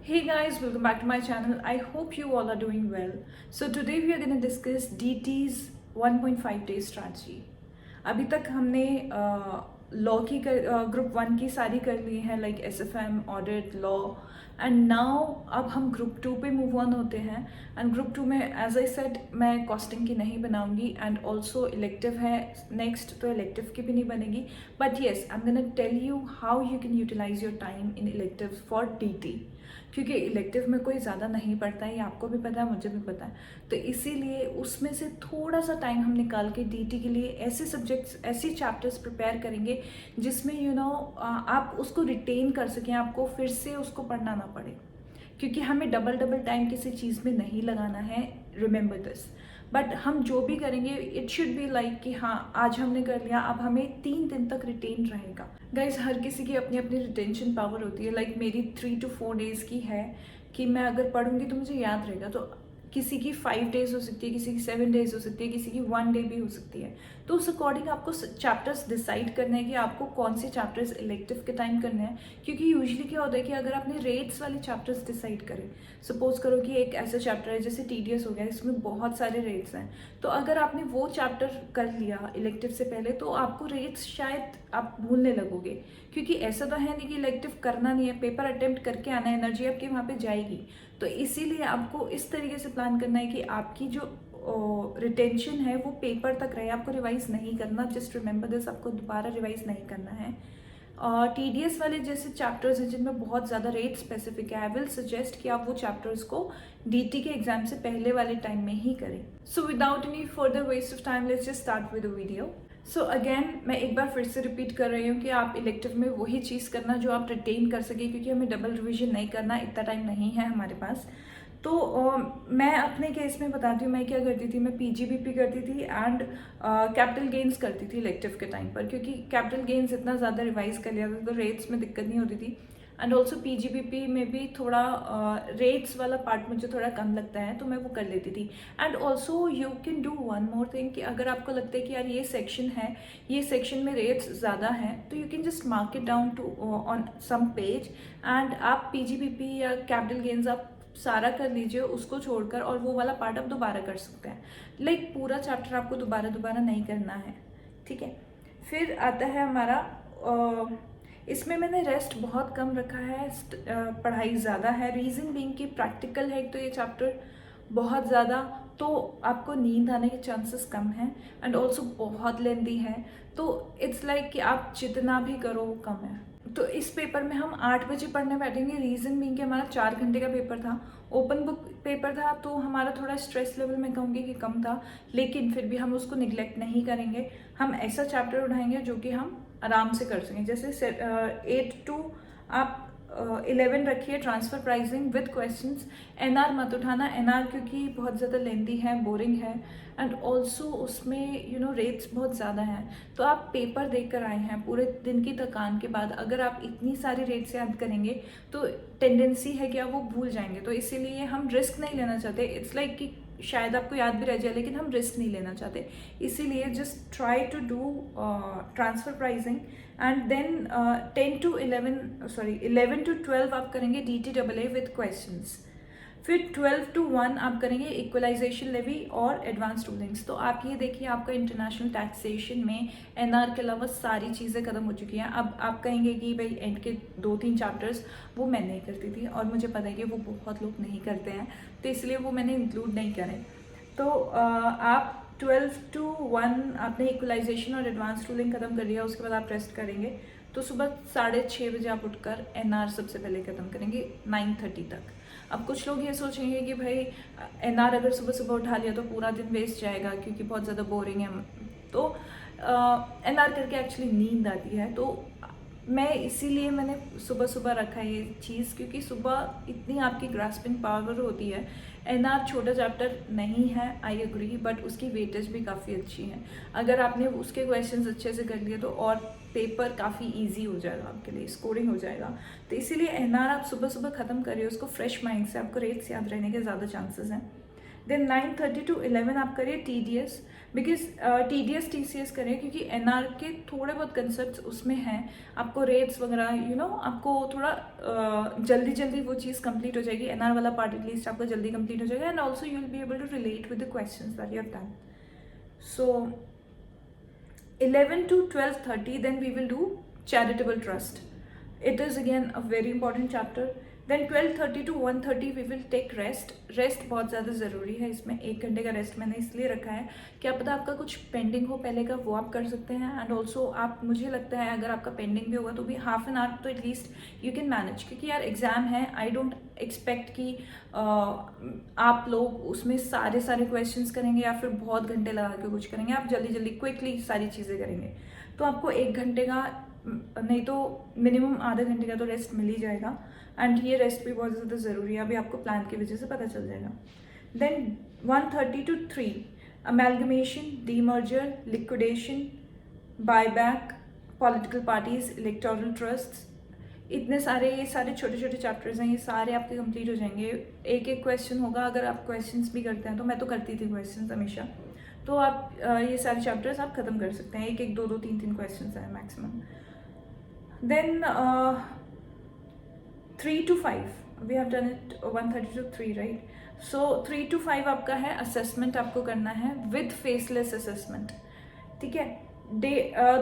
Hey guys, welcome back to my channel. I hope you all are doing well. So today we are going to discuss DT's 1.5 day strategy. अभी तक हमने law की group 1 की सारी कर ली है, like SFM, audit, law, and now अब हम ग्रुप 2 पे मूव ऑन होते हैं. एंड ग्रुप 2 में एज आई सेड मैं कॉस्टिंग की नहीं बनाऊंगी एंड ऑल्सो इलेक्टिव है नेक्स्ट, तो इलेक्टिव की भी नहीं बनेगी. But yes, I am gonna tell you how you can utilise your time in elective for DT, क्योंकि इलेक्टिव में कोई ज़्यादा नहीं पड़ता है, ये आपको भी पता है, मुझे भी पता है. तो इसीलिए उसमें से थोड़ा सा टाइम हम निकाल के DT के लिए ऐसे सब्जेक्ट्स, ऐसी चैप्टर्स प्रिपेयर करेंगे जिसमें आप उसको रिटेन कर सकें, आपको फिर से उसको पढ़ना ना पड़े, क्योंकि हमें डबल टाइम किसी चीज़ में नहीं लगाना है. Remember this. बट हम जो भी करेंगे इट शुड बी लाइक कि हाँ आज हमने कर लिया, अब हमें 3 दिन तक रिटेन रहेगा. गाइज, हर किसी की अपनी अपनी रिटेंशन पावर होती है. लाइक मेरी 3 to 4 days की है कि मैं अगर पढ़ूंगी तो मुझे याद रहेगा. तो किसी की 5 days हो सकती है, किसी की 7 days हो सकती है, किसी की 1 day भी हो सकती है. तो उस अकॉर्डिंग आपको चैप्टर्स डिसाइड करने हैं कि आपको कौन से चैप्टर्स इलेक्टिव के टाइम करने हैं. क्योंकि यूजुअली क्या होता है कि अगर आपने रेट्स वाले चैप्टर्स डिसाइड करें, सपोज करो कि एक ऐसा चैप्टर है जैसे TDS हो गया, इसमें बहुत सारे रेट्स हैं, तो अगर आपने वो चैप्टर कर लिया इलेक्टिव से पहले तो आपको रेट्स शायद आप भूलने लगोगे. क्योंकि ऐसा तो है नहीं कि इलेक्टिव करना नहीं है, पेपर अटेम्प्ट करके आना है, एनर्जी आपकी वहाँ पे जाएगी. तो इसीलिए आपको इस तरीके से प्लान करना है कि आपकी जो रिटेंशन है वो पेपर तक रहे, आपको रिवाइज नहीं करना. जस्ट रिमेंबर दिस, आपको दोबारा रिवाइज नहीं करना है. TDS वाले जैसे चैप्टर्स हैं जिनमें बहुत ज़्यादा रेट स्पेसिफिक है, आई विल सजेस्ट कि आप वो चैप्टर्स को DT के एग्जाम से पहले वाले टाइम में ही करें. So without any further waste of time let's just start with the video. So again मैं एक बार फिर से रिपीट कर रही हूँ कि आप इलेक्टिव में वही चीज़ करना जो आप रिटेन कर सके, क्योंकि हमें डबल रिविजन नहीं करना, इतना टाइम नहीं है हमारे पास. तो मैं अपने केस में बताती हूँ मैं क्या करती थी. मैं PGBP करती थी एंड कैपिटल गेन्स करती थी इलेक्टिव के टाइम पर, क्योंकि कैपिटल गेन्स इतना ज़्यादा रिवाइज कर लिया था तो रेट्स में दिक्कत नहीं होती थी. एंड ऑल्सो PGBP में भी थोड़ा रेट्स वाला पार्ट मुझे थोड़ा कम लगता है तो मैं वो कर लेती थी. And also you can do one more thing कि अगर आपको लगता है कि यार ये सेक्शन है, ये सेक्शन में रेट्स ज़्यादा हैं, तो you can just mark it down to on some page and आप PGBP या कैपिटल गेन्स आप सारा कर लीजिए उसको छोड़कर, और वो वाला पार्ट आप दोबारा कर सकते हैं. लाइक पूरा चैप्टर आपको दोबारा नहीं करना है, ठीक है. फिर आता है हमारा इसमें मैंने रेस्ट बहुत कम रखा है, पढ़ाई ज़्यादा है. रीज़न बीइंग कि प्रैक्टिकल है तो ये चैप्टर बहुत ज़्यादा, तो आपको नींद आने के चांसेस कम हैं. एंड ऑल्सो बहुत लेंदी है, तो इट्स लाइक कि आप जितना भी करो वो कम है. तो इस पेपर में हम 8 बजे पढ़ने बैठेंगे. रीज़न बीइंग कि हमारा 4 घंटे का पेपर था, ओपन बुक पेपर था, तो हमारा थोड़ा स्ट्रेस लेवल मैं कहूँगी कि कम था, लेकिन फिर भी हम उसको निगलेक्ट नहीं करेंगे. हम ऐसा चैप्टर उठाएंगे जो कि हम आराम से कर सकें. जैसे 8 to आप 11 रखिए transfer pricing with questions. NR मत उठाना, NR क्योंकि बहुत ज़्यादा लेंदी है, बोरिंग है, एंड ऑल्सो उसमें रेट्स बहुत ज़्यादा हैं. तो आप पेपर देख कर आए हैं पूरे दिन की थकान के बाद, अगर आप इतनी सारी रेट्स याद करेंगे तो टेंडेंसी है कि आप वो भूल जाएंगे. तो इसीलिए हम रिस्क नहीं लेना चाहते. इट्स लाइक कि शायद आपको याद भी रह जाए, लेकिन हम रिस्क नहीं लेना चाहते. इसीलिए just try to do transfer pricing and then 11 to 12 आप करेंगे DTAA विद क्वेश्चंस. फिर 12 to 1 आप करेंगे इक्वलाइजेशन लेवी और एडवांस रूलिंग्स. तो आप ये देखिए आपका इंटरनेशनल टैक्सेशन में NR के अलावा सारी चीज़ें खत्म हो चुकी हैं. अब आप कहेंगे कि भाई एंड के 2-3 चैप्टर्स वो मैं नहीं करती थी, और मुझे पता है कि वो बहुत लोग नहीं करते हैं, तो इसलिए वो मैंने इंक्लूड नहीं करे. तो आप 12 to 1 आपने इक्वलाइजेशन और एडवांस रूलिंग खत्म कर लिया, उसके बाद आप रेस्ट करेंगे. तो सुबह 6:30 बजे आप उठकर NR सबसे पहले खत्म करेंगे 9:30 तक. अब कुछ लोग ये सोचेंगे कि भाई NR अगर सुबह उठा लिया तो पूरा दिन वेस्ट जाएगा क्योंकि बहुत ज़्यादा बोरिंग है. तो NR करके एक्चुअली नींद आती है, तो मैं इसीलिए मैंने सुबह रखा है ये चीज़, क्योंकि सुबह इतनी आपकी ग्रास्पिंग पावर होती है. NR छोटा चैप्टर नहीं है, आई एग्री, बट उसकी वेटेज भी काफ़ी अच्छी है. अगर आपने उसके क्वेश्चंस अच्छे से कर लिए तो और पेपर काफ़ी इजी हो जाएगा आपके लिए, स्कोरिंग हो जाएगा. तो इसीलिए NR आप सुबह ख़त्म करिए उसको फ्रेश माइंड से, आपको रेट्स याद रहने के ज़्यादा चांसेस हैं. देन 9:30 to 11 आप करिए TDS, बिकॉज TDS TCS करें क्योंकि NR के थोड़े बहुत कंसेप्ट उसमें हैं, आपको रेट्स वगैरह आपको थोड़ा जल्दी जल्दी वो चीज़ कंप्लीट हो जाएगी, NR वाला पार्ट एटलीस्ट आपका जल्दी कंप्लीट हो जाएगा, and also you will be able to relate with the questions that you have done. So 11 to 12:30 then we will do charitable trust. It is again a very important chapter. Then 12:30 to 1:30 we will take rest. Rest बहुत ज़्यादा ज़रूरी है इसमें, 1 घंटे का rest मैंने इसलिए रखा है, क्या पता आपका कुछ पेंडिंग हो पहले का, वो आप कर सकते हैं. एंड ऑल्सो आप, मुझे लगता है अगर आपका पेंडिंग भी होगा तो भी हाफ एन आवर तो एटलीस्ट यू कैन मैनेज, क्योंकि यार एग्ज़ाम है. आई डोंट एक्सपेक्ट कि आप लोग उसमें सारे क्वेश्चंस करेंगे या फिर बहुत घंटे लगा के कुछ करेंगे. आप जल्दी जल्दी क्विकली सारी चीज़ें करेंगे तो आपको 1 घंटे का नहीं तो मिनिमम आधे घंटे का तो रेस्ट मिल ही जाएगा. एंड ये रेस्ट भी बहुत ज़्यादा ज़रूरी है, अभी आपको प्लान की वजह से पता चल जाएगा. Then 1:30 to 3 amalgamation, demerger, liquidation, buyback, political parties, electoral trust, इतने सारे ये सारे छोटे छोटे चैप्टर्स हैं, ये सारे आपके कंप्लीट हो जाएंगे. एक एक क्वेश्चन होगा, अगर आप क्वेश्चंस भी करते हैं तो मैं तो करती थी क्वेश्चंस हमेशा, तो आप ये सारे चैप्टर्स आप ख़त्म कर सकते हैं. एक एक 2 3 क्वेश्चंस हैं maximum. Then 3 to 5 we have done it. 1:30 to 3 right. So 3 to 5 आपका है असेसमेंट, आपको करना है विद फेसलेस असेसमेंट. ठीक है.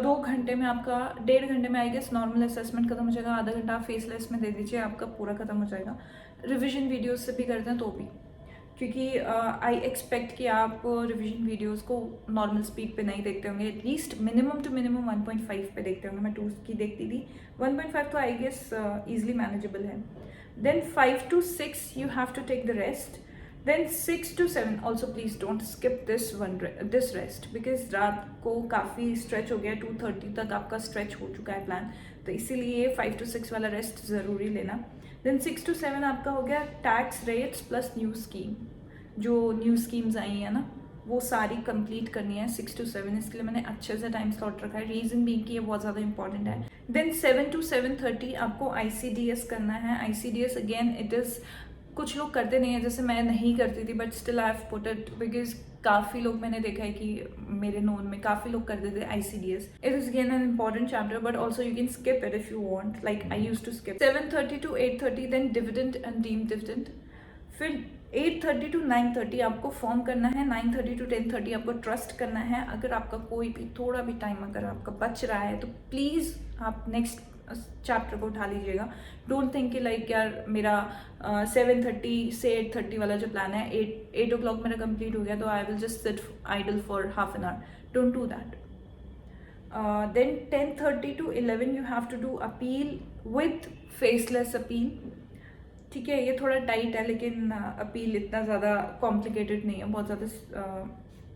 2 घंटे में आपका, 1.5 घंटे में आई गेस नॉर्मल असेसमेंट खत्म हो जाएगा, आधा घंटा आप फेसलेस में दे दीजिए, आपका पूरा खत्म हो जाएगा. रिविजन वीडियोस से भी करते हैं तो भी, क्योंकि आई एक्सपेक्ट कि आप रिविजन वीडियोस को नॉर्मल स्पीड पे नहीं देखते होंगे, एटलीस्ट मिनिमम टू मिनिमम 1.5 पे देखते होंगे. मैं 2 की देखती थी, 1.5 तो आई गेस ईजिली मैनेजेबल है. Then 5 to 6 you have to take the rest. Then 6 to 7 also please don't skip this rest, because रात को काफ़ी स्ट्रेच हो गया, 2:30 तक आपका स्ट्रेच हो चुका है प्लान, तो इसीलिए 5 to 6 वाला रेस्ट ज़रूरी लेना. देन 6 to 7 आपका हो गया tax rates plus new scheme, जो न्यू स्कीम्स आई हैं ना वो सारी कंप्लीट करनी है 6 to 7. इसके लिए मैंने अच्छे से टाइम स्लॉट रखा है, रीज़न भी कि ये बहुत ज़्यादा इंपॉर्टेंट है. देन 7 to 7:30 आपको ICDS करना है. ICDS अगेन इट इज़, कुछ लोग करते नहीं है, जैसे मैं नहीं करती थी, but still I have put it because काफ़ी लोग मैंने देखा है कि मेरे नोन में काफ़ी लोग करते थे ICDS. It is again an important chapter, but also you can skip it if you want, like I used to skip. 7:30 to 8:30 then dividend and deemed dividend. फिर 8:30 to 9:30 आपको फॉर्म करना है. 9:30 to 10:30 आपको ट्रस्ट करना है. अगर आपका कोई भी थोड़ा भी टाइम अगर आपका बच रहा है तो प्लीज़ आप नेक्स्ट चैप्टर को उठा लीजिएगा. डोंट थिंक कि लाइक यार मेरा 7:30 से 8:30 वाला जो प्लान है 8 o'clock मेरा कंप्लीट हो गया तो I will just sit idle for half an hour. Don't do that. Then 10:30 to 11 you have to do appeal with faceless appeal. ठीक है, ये थोड़ा टाइट है लेकिन अपील इतना ज़्यादा कॉम्प्लिकेटेड नहीं है, बहुत ज़्यादा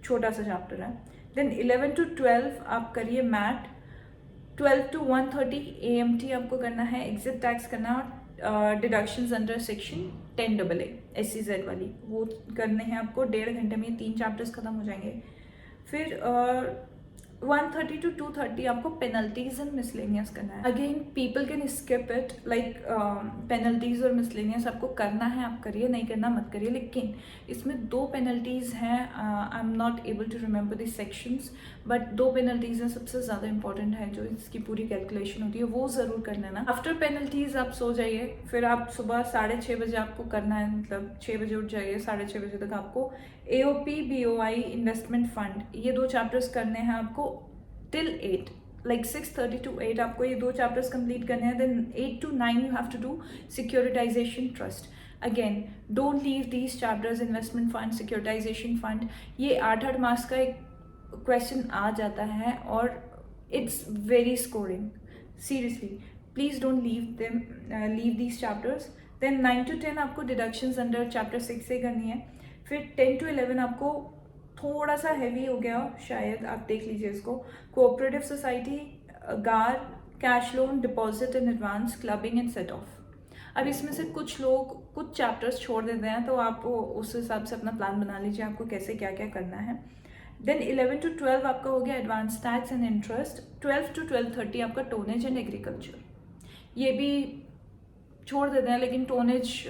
छोटा सा चैप्टर है. देन 11 to 12 आप करिए मैट. 12 to 1:30 AMT आपको करना है, एग्जिट टैक्स करना है, और deductions under section 10AA SEZ वाली वो करने हैं आपको. 1.5 घंटे में 3 चैप्टर्स खत्म हो जाएंगे. फिर 1:30 to 2:30 आपको पेनल्टीज एंड मिसलेनियस करना है. Again people can skip it, like penalties और मिसलेनियस आपको करना है, आप करिए, नहीं करना मत करिए. लेकिन इसमें 2 पेनल्टीज हैं, I am not able to remember the sections, but 2 penalties हैं सबसे ज़्यादा इंपॉर्टेंट है, जो इसकी पूरी कैलकुलेशन होती है वो ज़रूर कर लेना. आफ्टर पेनल्टीज आप सो जाइए, फिर आप सुबह 6:30 बजे आपको करना है, मतलब 6 बजे उठ जाइए, 6:30 बजे तक आपको AOP BOI इन्वेस्टमेंट फंड, ये 2 चैप्टर्स करने हैं आपको टिल 8, लाइक 6:30 to 8 आपको ये 2 चैप्टर्स कंप्लीट करने हैं. Then 8 to 9 you have to do securitisation trust. Again don't leave these chapters, investment fund, securitisation fund, ये 8 मार्क्स का एक क्वेश्चन आ जाता है और it's very scoring. Seriously please don't leave these chapters. Then 9 to 10 आपको deductions under chapter 6 से करनी है. फिर 10 to 11 आपको थोड़ा सा हैवी हो गया शायद, आप देख लीजिए इसको. कोऑपरेटिव सोसाइटी, गार, cash loan, deposit in advance, clubbing and set of. अब इसमें से कुछ लोग कुछ चैप्टर्स छोड़ देते हैं, तो आप उस हिसाब से अपना प्लान बना लीजिए आपको कैसे क्या क्या करना है. देन 11 to 12 आपका हो गया advance tax and interest. 12 to 12:30 आपका टोनेज एंड एग्रीकल्चर, ये भी छोड़ देते हैं, लेकिन टोनेज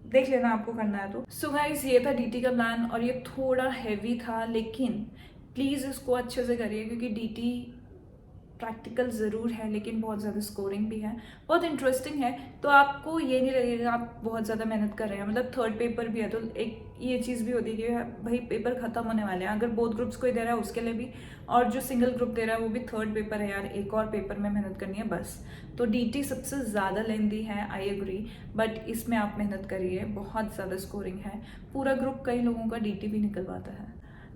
देख लेना आपको करना है तो। सो गाइस, ये था डीटी का प्लान और ये थोड़ा हैवी था, लेकिन प्लीज़ इसको अच्छे से करिए क्योंकि डीटी प्रैक्टिकल ज़रूर है लेकिन बहुत ज़्यादा स्कोरिंग भी है, बहुत इंटरेस्टिंग है। तो आपको ये नहीं लगेगा आप बहुत ज़्यादा मेहनत कर रहे हैं, मतलब थर्ड पेपर भी है तो एक ये चीज़ भी होती है कि भाई पेपर ख़त्म होने वाले हैं, अगर बोथ ग्रुप्स कोई दे रहा है उसके लिए भी, और जो सिंगल ग्रुप दे रहा है वो भी थर्ड पेपर है यार, एक और पेपर में मेहनत करनी है बस। तो डीटी सबसे ज़्यादा लेंदी है, आई एग्री, बट इसमें आप मेहनत करिए, बहुत ज़्यादा स्कोरिंग है। पूरा ग्रुप कई लोगों का डीटी भी निकलवाता है,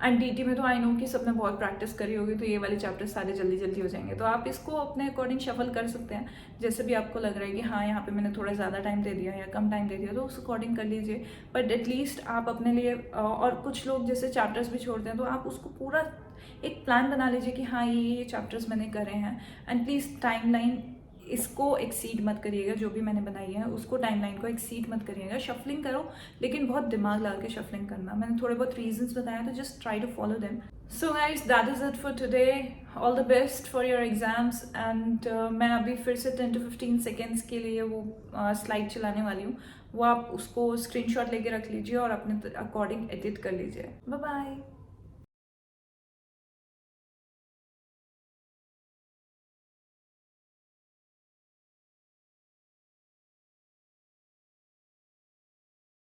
एंड डीटी में तो आई नो कि सबने बहुत प्रैक्टिस करी होगी तो ये वाले चैप्टर सारे जल्दी जल्दी हो जाएंगे, तो आप इसको अपने अकॉर्डिंग शफल कर सकते हैं, जैसे भी आपको लग रहा है कि हाँ यहाँ पे मैंने थोड़ा ज़्यादा टाइम दे दिया या कम टाइम दे दिया तो उस अकॉर्डिंग कर लीजिए। बट एटलीस्ट आप अपने लिए और कुछ लोग जैसे चैप्टर्स भी छोड़ते हैं तो आप उसको पूरा एक प्लान बना लीजिए कि हाँ ये चैप्टर्स मैंने करे हैं, एंड प्लीज़ टाइमलाइन इसको एक्सीड मत करिएगा, जो भी मैंने बनाई है उसको टाइमलाइन को एक्सीड मत करिएगा। शफलिंग करो लेकिन बहुत दिमाग लगा के शफलिंग करना, मैंने थोड़े बहुत रीजंस बताया तो just try to follow them. So guys, that is it for today, all the best for your exams, and मैं अभी फिर से 10 to 15 सेकेंड्स के लिए वो स्लाइड चलाने वाली हूँ, वो आप उसको स्क्रीनशॉट लेके रख लीजिए और अपने अकॉर्डिंग एडिट कर लीजिए। Bye bye.